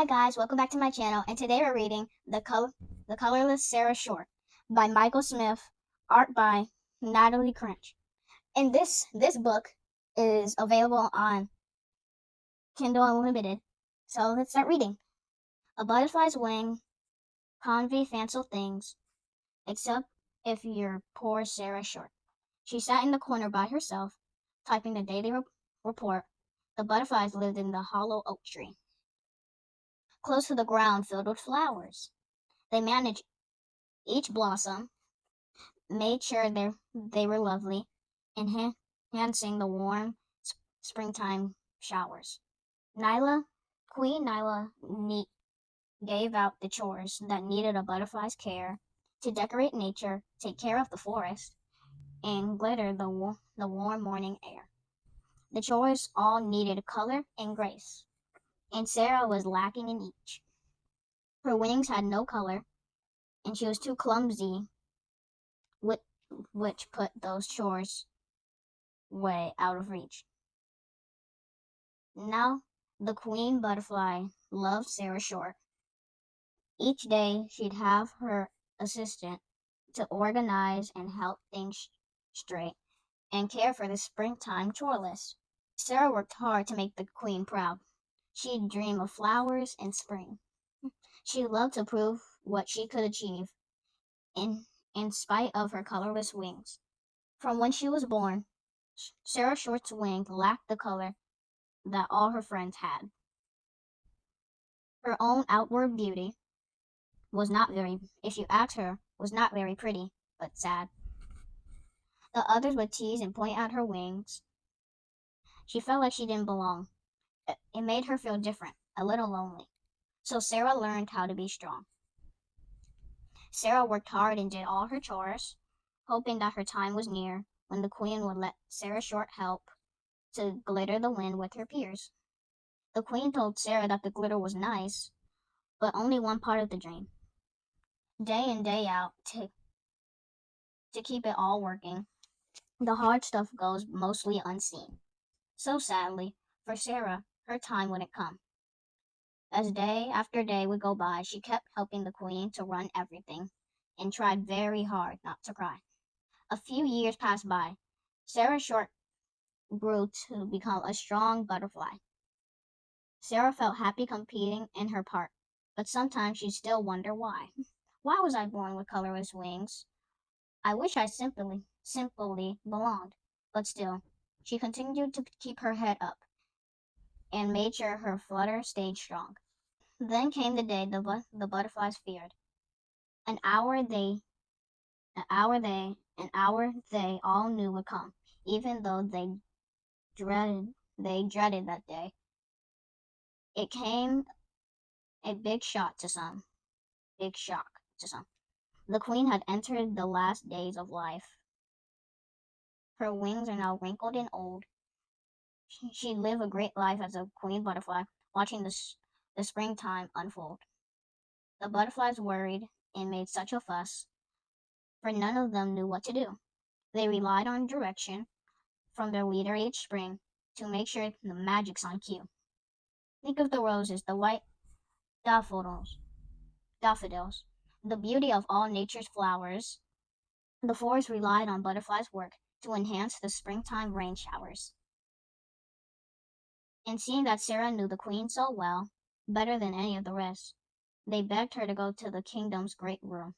Hi guys, welcome back to my channel, and today we're reading The Colorless Sara short by Michael Smith, art by Natalie Crinch. And this book is available on Kindle Unlimited. So let's start reading. A butterfly's wing convey fanciful things, except if you're poor Sara Short. She sat in the corner by herself, typing the daily report. The butterflies lived in the hollow oak tree, close to the ground filled with flowers. They managed each blossom, made sure they were lovely, enhancing the warm springtime showers. Nyla, Queen Nyla gave out the chores that needed a butterfly's care to decorate nature, take care of the forest, and glitter the warm morning air. The chores all needed color and grace, and Sara was lacking in each. Her wings had no color, and she was too clumsy, which put those chores way out of reach. Now, the queen butterfly loved Sara Short. Each day, she'd have her assistant to organize and help things straight and care for the springtime chore list. Sara worked hard to make the queen proud. She'd dream of flowers and spring. She loved to prove what she could achieve in spite of her colorless wings. From when she was born, Sara Short's wing lacked the color that all her friends had. Her own outward beauty was not very, if you asked her, was not very pretty, but sad. The others would tease and point at her wings. She felt like she didn't belong. It made her feel different, a little lonely. So Sara learned how to be strong. Sara worked hard and did all her chores, hoping that her time was near when the queen would let Sara Short help to glitter the wind with her peers. The queen told Sara that the glitter was nice, but only one part of the dream. Day in, day out, to keep it all working, the hard stuff goes mostly unseen. So sadly, for Sara, her time wouldn't come. As day after day would go by, she kept helping the queen to run everything and tried very hard not to cry. A few years passed by. Sara Short grew to become a strong butterfly. Sara felt happy competing in her part, but sometimes she still wondered why. Why was I born with colorless wings? I wish I simply belonged. But still, she continued to keep her head up and made sure her flutter stayed strong. Then came the day the butterflies feared. An hour they, an hour they all knew would come, even though they dreaded that day. It came a big shock to some. The queen had entered the last days of life. Her wings are now wrinkled and old. She lived a great life as a queen butterfly, watching the springtime unfold. The butterflies worried and made such a fuss, for none of them knew what to do. They relied on direction from their leader each spring to make sure the magic's on cue. Think of the roses, the white daffodils, the beauty of all nature's flowers. The forest relied on butterflies' work to enhance the springtime rain showers. And seeing that Sara knew the queen so well, better than any of the rest, they begged her to go to the kingdom's great room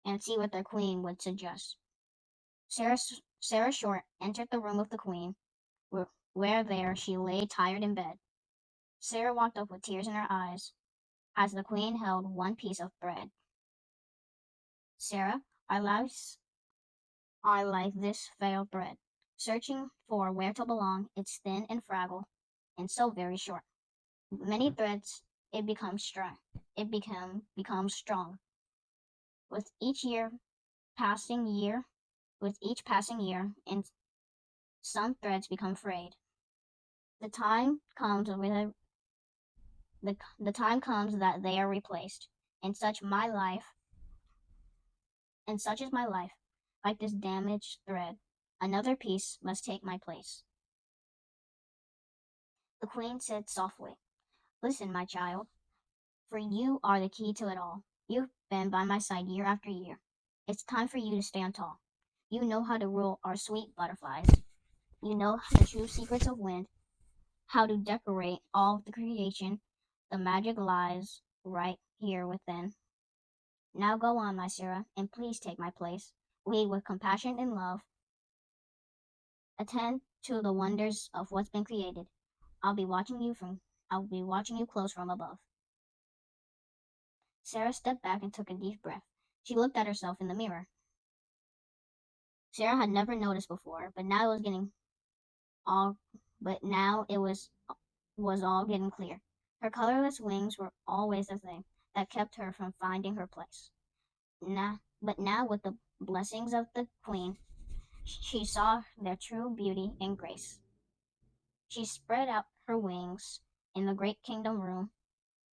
and see what their queen would suggest. Sara Short entered the room of the queen, where there she lay tired in bed. Sara walked up with tears in her eyes as the queen held one piece of bread. Sara, our lives are like this frail bread, searching for where to belong. It's thin and fragile, and so very short. Many threads, it becomes strong. Becomes strong. With each passing year, with each passing year, and some threads become frayed. The time comes with the time comes that they are replaced. And such is my life. Like this damaged thread, another piece must take my place. The queen said softly, Listen, my child, for you are the key to it all. You've been by my side year after year. It's time for you to stand tall. You know how to rule our sweet butterflies. You know the true secrets of wind, how to decorate all of the creation. The magic lies right here within. Now go on, my Sarah, and please take my place. Lead with compassion and love. Attend to the wonders of what's been created. I'll be watching you from I'll be watching you close from above. Sarah stepped back and took a deep breath. She looked at herself in the mirror. Sarah had never noticed before, all but now it was all getting clear. Her colorless wings were always the thing that kept her from finding her place. But now with the blessings of the queen, she saw their true beauty and grace. She spread out her wings in the great kingdom room,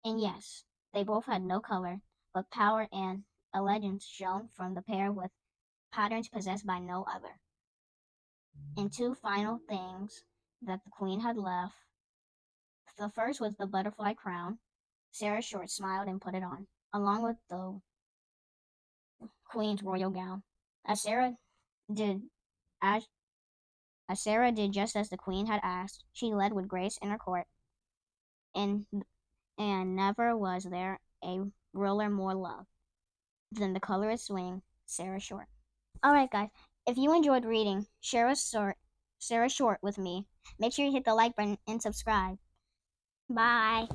and yes, they both had no color, but power and elegance shone from the pair with patterns possessed by no other. And two final things that the queen had left. The first was the butterfly crown. Sarah Short smiled and put it on, along with the queen's royal gown. As Sarah did as, as Sarah did just as the queen had asked, she led with grace in her court, and never was there a ruler more loved than the colorless swing, Sarah Short. Alright guys, if you enjoyed reading Sarah Short with me, make sure you hit the like button and subscribe. Bye.